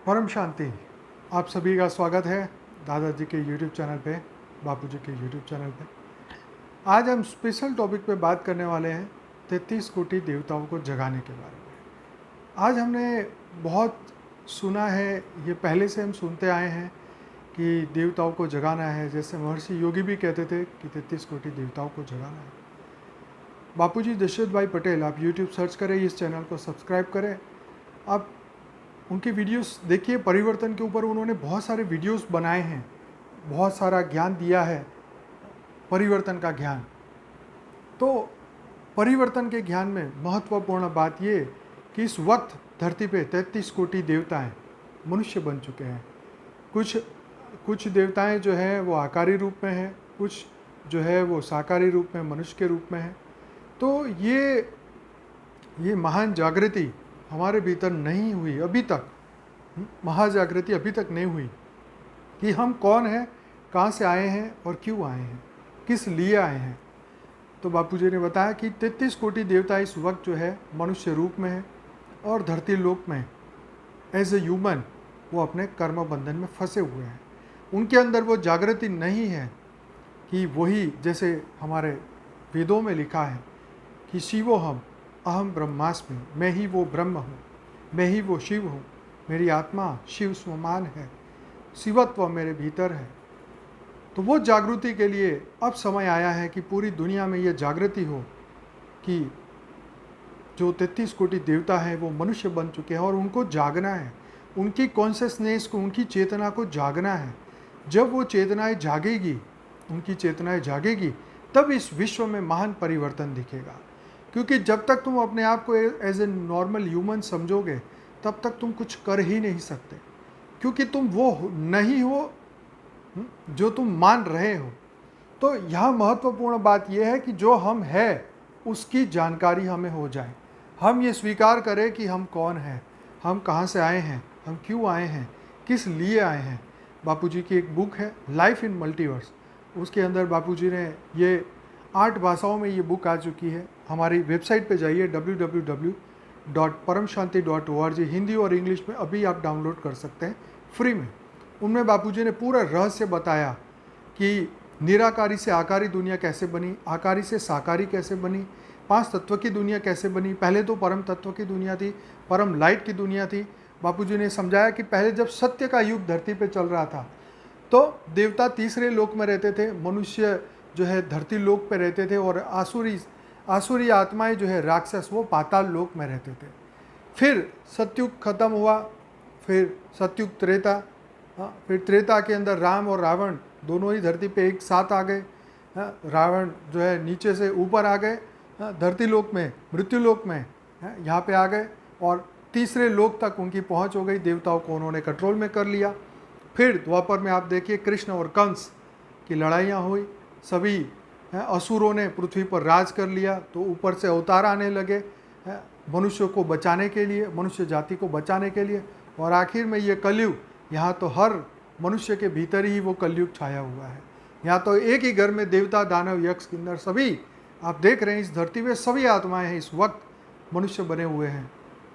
परम शांति। आप सभी का स्वागत है दादाजी के YouTube चैनल पे, बापूजी के YouTube चैनल पे। आज हम स्पेशल टॉपिक पे बात करने वाले हैं 33 कोटि देवताओं को जगाने के बारे में। आज हमने बहुत सुना है, ये पहले से हम सुनते आए हैं कि देवताओं को जगाना है। जैसे महर्षि योगी भी कहते थे कि 33 कोटि देवताओं को जगाना है। बापूजी दशरथ भाई पटेल, आप YouTube सर्च करें, इस चैनल को सब्सक्राइब करें। आप उनकी वीडियोस देखिए, परिवर्तन के ऊपर उन्होंने बहुत सारे वीडियोस बनाए हैं, बहुत सारा ज्ञान दिया है, परिवर्तन का ज्ञान। तो परिवर्तन के ज्ञान में महत्वपूर्ण बात ये कि इस वक्त धरती पे 33 कोटि देवताएं मनुष्य बन चुके हैं। कुछ देवताएं जो हैं वो आकारी रूप में हैं, कुछ जो है वो साकारी रूप में, मनुष्य के रूप में है। तो ये महान जागृति हमारे भीतर नहीं हुई अभी तक, महाजागृति अभी तक नहीं हुई कि हम कौन हैं, कहाँ से आए हैं और क्यों आए हैं, किस लिए आए हैं। तो बापूजी ने बताया कि 33 कोटि देवता इस वक्त जो है मनुष्य रूप में है और धरती लोक में एज ए ह्यूमन वो अपने कर्म बंधन में फंसे हुए हैं। उनके अंदर वो जागृति नहीं है कि वही जैसे हमारे वेदों में लिखा है कि शिवोहम अहम ब्रह्मास्मि, मैं ही वो ब्रह्म हूँ, मैं ही वो शिव हूँ, मेरी आत्मा शिव समान है, शिवत्व मेरे भीतर है। तो वो जागृति के लिए अब समय आया है कि पूरी दुनिया में ये जागृति हो कि जो 33 कोटि देवता है वो मनुष्य बन चुके हैं और उनको जागना है, उनकी कॉन्शियसनेस को, उनकी चेतना को जागना है। जब वो चेतनाएं जागेगी, उनकी चेतनाएं जागेगी, तब इस विश्व में महान परिवर्तन दिखेगा। क्योंकि जब तक तुम अपने आप को एज ए नॉर्मल ह्यूमन समझोगे, तब तक तुम कुछ कर ही नहीं सकते, क्योंकि तुम वो नहीं हो जो तुम मान रहे हो। तो यह महत्वपूर्ण बात यह है कि जो हम हैं उसकी जानकारी हमें हो जाए, हम ये स्वीकार करें कि हम कौन हैं, हम कहाँ से आए हैं, हम क्यों आए हैं, किस लिए आए हैं। बापूजी की एक बुक है लाइफ इन मल्टीवर्स, उसके अंदर बापूजी ने ये 8 भाषाओं में ये बुक आ चुकी है। हमारी वेबसाइट पे जाइए www.paramshanti.org, हिंदी और इंग्लिश में अभी आप डाउनलोड कर सकते हैं फ्री में। उनमें बापूजी ने पूरा रहस्य बताया कि निराकारी से आकारी दुनिया कैसे बनी, आकारी से साकारी कैसे बनी, 5 तत्व की दुनिया कैसे बनी। पहले तो परम तत्व की दुनिया थी, परम लाइट की दुनिया थी। बापूजी ने समझाया कि पहले जब सत्य का युग धरती पे चल रहा था तो देवता तीसरे लोक में रहते थे, मनुष्य जो है धरती लोक पे रहते थे और आसुरी आत्माएं जो है राक्षस वो पाताल लोक में रहते थे। फिर सतयुग खत्म हुआ, फिर सतयुग त्रेता, फिर त्रेता के अंदर राम और रावण दोनों ही धरती पे एक साथ आ गए। रावण जो है नीचे से ऊपर आ गए, धरती लोक में, मृत्यु लोक में यहाँ पे आ गए और तीसरे लोक तक उनकी पहुँच हो गई। देवताओं को उन्होंने कंट्रोल में कर लिया। फिर द्वापर में आप देखिए कृष्ण और कंस की लड़ाइयाँ हुई, सभी असुरों ने पृथ्वी पर राज कर लिया। तो ऊपर से अवतार आने लगे मनुष्य को बचाने के लिए, मनुष्य जाति को बचाने के लिए। और आखिर में ये कलयुग, यहाँ तो हर मनुष्य के भीतर ही वो कलयुग छाया हुआ है। यहाँ तो एक ही घर में देवता, दानव, यक्ष, किन्नर सभी आप देख रहे हैं, इस धरती में सभी आत्माएं हैं, इस वक्त मनुष्य बने हुए हैं।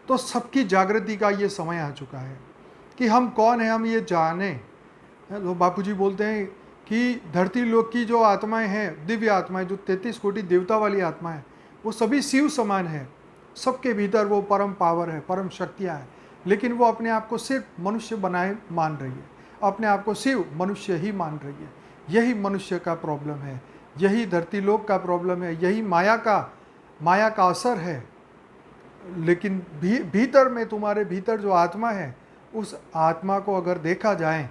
तो सबकी जागृति का ये समय आ चुका है कि हम कौन हैं, हम ये जाने। तो बापूजी बोलते हैं कि धरती लोक की जो आत्माएं हैं, दिव्य आत्माएं, जो 33 कोटि देवता वाली आत्माएं, वो सभी शिव समान है। सबके भीतर वो परम पावर है, परम शक्तियाँ हैं, लेकिन वो अपने आप को सिर्फ मनुष्य बनाए मान रही है, अपने आप को शिव मनुष्य ही मान रही है। यही मनुष्य का प्रॉब्लम है, यही धरती लोक का प्रॉब्लम है, यही माया का असर है। लेकिन भीतर में, तुम्हारे भीतर जो आत्मा है, उस आत्मा को अगर देखा जाए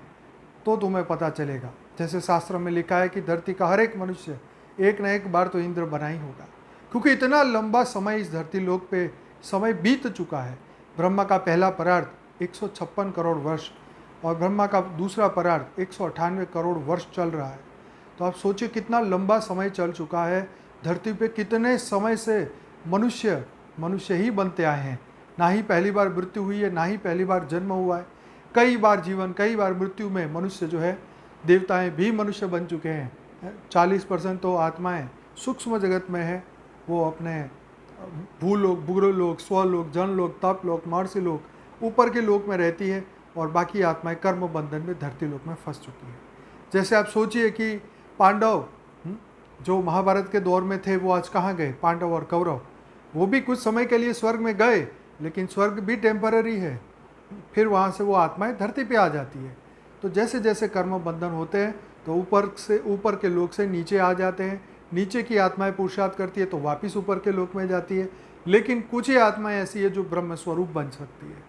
तो तुम्हें पता चलेगा। जैसे शास्त्र में लिखा है कि धरती का हर एक मनुष्य एक न एक बार तो इंद्र बना ही होगा, क्योंकि इतना लंबा समय इस धरती लोक पे समय बीत चुका है। ब्रह्मा का पहला परार्थ 156 करोड़ वर्ष और ब्रह्मा का दूसरा परार्थ 198 करोड़ वर्ष चल रहा है। तो आप सोचिए कितना लंबा समय चल चुका है। धरती पे कितने समय से मनुष्य ही बनते आए हैं। ना ही पहली बार मृत्यु हुई है, ना ही पहली बार जन्म हुआ है। कई बार जीवन, कई बार मृत्यु में मनुष्य जो है, देवताएं भी मनुष्य बन चुके हैं। 40% तो आत्माएं सूक्ष्म जगत में है, वो अपने भूलोक, बुग्रलोक, स्वलोक, जनलोक, तपलोक, महर्षि लोक, ऊपर के लोक में रहती है। और बाकी आत्माएं कर्म बंधन में धरती लोक में फंस चुकी हैं। जैसे आप सोचिए कि पांडव जो महाभारत के दौर में थे वो आज कहाँ गए, पांडव और कौरव, वो भी कुछ समय के लिए स्वर्ग में गए, लेकिन स्वर्ग भी टेम्पररी है, फिर वहाँ से वो आत्माएं धरती पे आ जाती है। तो जैसे जैसे कर्म बंधन होते हैं तो ऊपर के लोक से नीचे आ जाते हैं, नीचे की आत्माएं पुरुषार्थ करती है तो वापस ऊपर के लोक में जाती है। लेकिन कुछ ही आत्माएं ऐसी है जो ब्रह्म स्वरूप बन सकती है,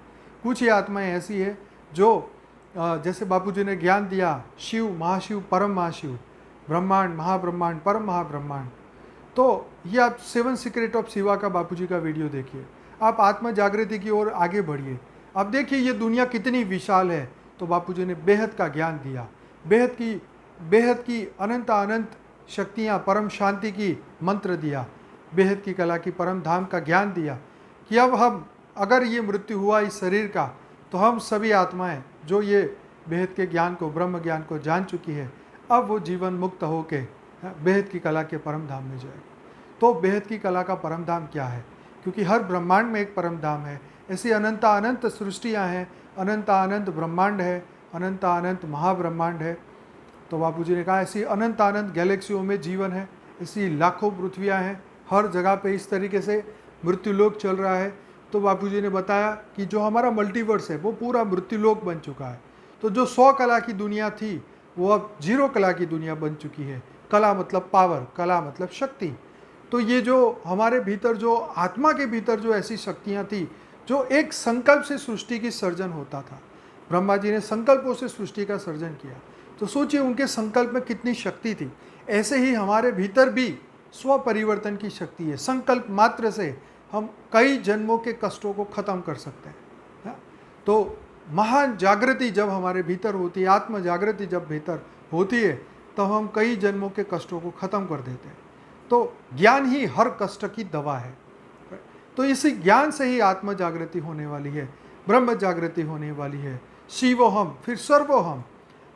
कुछ ही आत्माएं ऐसी है जो जैसे बापूजी ने ज्ञान दिया, शिव, महाशिव, परम महाशिव, ब्रह्मांड, महाब्रह्मांड, परम महाब्रह्मांड। तो ये आप 7 सीक्रेट ऑफ शिवा का बापूजी का वीडियो देखिए, आप आत्म जागृति की ओर आगे बढ़िए। अब देखिए ये दुनिया कितनी विशाल है, तो बापूजी ने बेहद का ज्ञान दिया, बेहद की अनंत शक्तियाँ, परम शांति की मंत्र दिया, बेहद की कला की परम धाम का ज्ञान दिया कि अब हम अगर ये मृत्यु हुआ इस शरीर का तो हम सभी आत्माएं जो ये बेहद के ज्ञान को, ब्रह्म ज्ञान को जान चुकी है, अब वो जीवन मुक्त होके बेहद की कला के परम धाम में जाएगी। तो बेहद की कला का परम धाम क्या है? क्योंकि हर ब्रह्मांड में एक परम धाम है, ऐसी अनंत सृष्टियाँ हैं, अनंत ब्रह्मांड है, अनंत महाब्रह्मांड है। तो बापूजी ने कहा ऐसी अनंत गैलेक्सियों में जीवन है, ऐसी लाखों पृथ्वियाँ हैं, हर जगह पे इस तरीके से मृत्युलोक चल रहा है। तो बापूजी ने बताया कि जो हमारा मल्टीवर्स है वो पूरा मृत्युलोक बन चुका है। तो जो 100 कला की दुनिया थी वो अब 0 कला की दुनिया बन चुकी है। कला मतलब पावर, कला मतलब शक्ति। तो ये जो हमारे भीतर, जो आत्मा के भीतर जो ऐसी शक्तियाँ थी, जो एक संकल्प से सृष्टि की सर्जन होता था, ब्रह्मा जी ने संकल्पों से सृष्टि का सर्जन किया। तो सोचिए उनके संकल्प में कितनी शक्ति थी। ऐसे ही हमारे भीतर भी स्व परिवर्तन की शक्ति है। संकल्प मात्र से हम कई जन्मों के कष्टों को खत्म कर सकते हैं। तो महान जागृति जब हमारे भीतर होती है, आत्म जागृति जब भीतर होती है, तो हम कई जन्मों के कष्टों को खत्म कर देते हैं। तो ज्ञान ही हर कष्ट की दवा है। तो इसी ज्ञान से ही आत्म जागृति होने वाली है, ब्रह्म जागृति होने वाली है। शिवोहम, फिर सर्वोहम।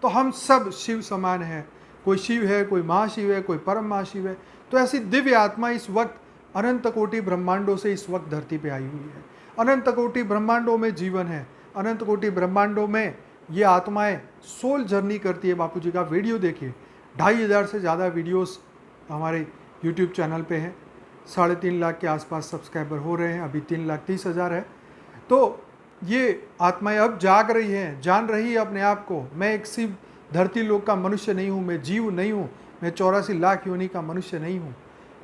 तो हम सब शिव समान हैं, कोई शिव है, कोई महाशिव है, कोई परम महाशिव है। तो ऐसी दिव्य आत्मा इस वक्त अनंत कोटि ब्रह्मांडों से इस वक्त धरती पे आई हुई है। अनंत कोटि ब्रह्मांडों में जीवन है, अनंत कोटि ब्रह्मांडों में ये आत्माएं सोल जर्नी करती है। बापूजी का वीडियो देखिए, 2500 से ज़्यादा वीडियोस हमारे यूट्यूब चैनल पे हैं। 3.5 लाख के आसपास सब्सक्राइबर हो रहे हैं, अभी 3,30,000 है। तो ये आत्माएं अब जाग रही हैं, जान रही है अपने आप को, मैं एक सिर्फ धरती लोक का मनुष्य नहीं हूँ, मैं जीव नहीं हूँ, मैं 84 लाख योनि का मनुष्य नहीं हूँ।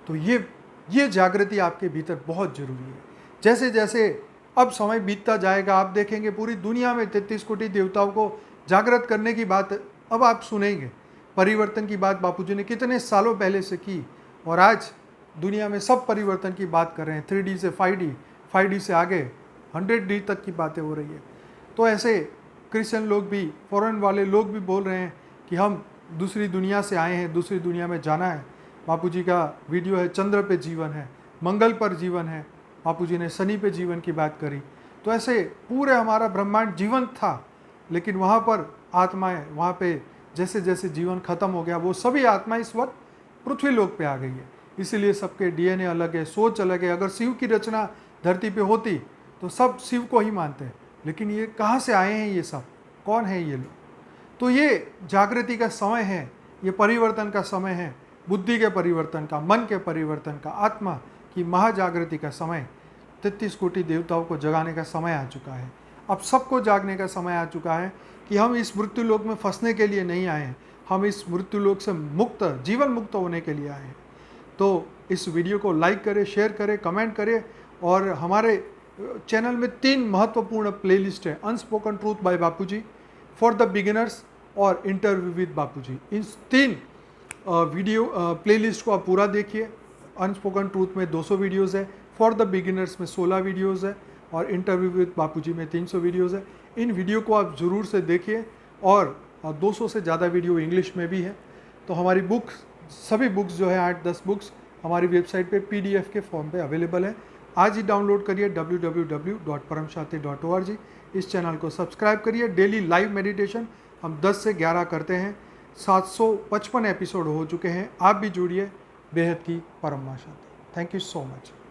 तो ये जागृति आपके भीतर बहुत जरूरी है। जैसे जैसे अब समय बीतता जाएगा, आप देखेंगे पूरी दुनिया में 33 कोटि देवताओं को जागृत करने की बात अब आप सुनेंगे। परिवर्तन की बात बापूजी ने कितने सालों पहले से की, और आज दुनिया में सब परिवर्तन की बात कर रहे हैं। 3D से 5D, 5D से आगे 100D तक की बातें हो रही है। तो ऐसे क्रिश्चियन लोग भी, फॉरेन वाले लोग भी बोल रहे हैं कि हम दूसरी दुनिया से आए हैं, दूसरी दुनिया में जाना है। बापूजी का वीडियो है, चंद्र पे जीवन है, मंगल पर जीवन है, बापूजी ने शनि पे जीवन की बात करी। तो ऐसे पूरे हमारा ब्रह्मांड जीवन था, लेकिन वहाँ पर आत्माएं, वहाँ पे जैसे जैसे जीवन खत्म हो गया, वो सभी आत्माएं इस वक्त पृथ्वी लोक पे आ गई है। इसीलिए सबके DNA अलग है, सोच अलग है। अगर शिव की रचना धरती पे होती तो सब शिव को ही मानते हैं, लेकिन ये कहाँ से आए हैं, ये सब कौन है ये लोग? तो ये जागृति का समय है, ये परिवर्तन का समय है, बुद्धि के परिवर्तन का, मन के परिवर्तन का, आत्मा की महाजागृति का समय। 33 कोटि देवताओं को जगाने का समय आ चुका है। अब सबको जागने का समय आ चुका है कि हम इस मृत्यु लोक में फंसने के लिए नहीं आए हैं, हम इस मृत्यु लोक से मुक्त, जीवन मुक्त होने के लिए आए हैं। तो इस वीडियो को लाइक करें, शेयर करें, कमेंट करें। और हमारे चैनल में 3 महत्वपूर्ण प्लेलिस्ट है, unspoken truth by Bapuji, for the beginners और इंटरव्यू विद बापूजी। इन 3 वीडियो प्लेलिस्ट को आप पूरा देखिए। अनस्पोकन ट्रूथ में 200 वीडियोज़ है, फॉर द बिगिनर्स में 16 वीडियोज़ है, और इंटरव्यू विद बापूजी में 300 वीडियोज़ है। इन वीडियो को आप ज़रूर से देखिए। और 200 से ज़्यादा वीडियो इंग्लिश में भी है। तो हमारी बुक्स, सभी बुक्स जो है 8-10 बुक्स हमारी वेबसाइट पे PDF के फॉर्म पे अवेलेबल है। आज ही डाउनलोड करिए www.paramshati.org। इस चैनल को सब्सक्राइब करिए। डेली लाइव मेडिटेशन हम 10 से 11 करते हैं। 755 एपिसोड हो चुके हैं। आप भी जुड़िए बेहद की परम शांति। Thank you so much.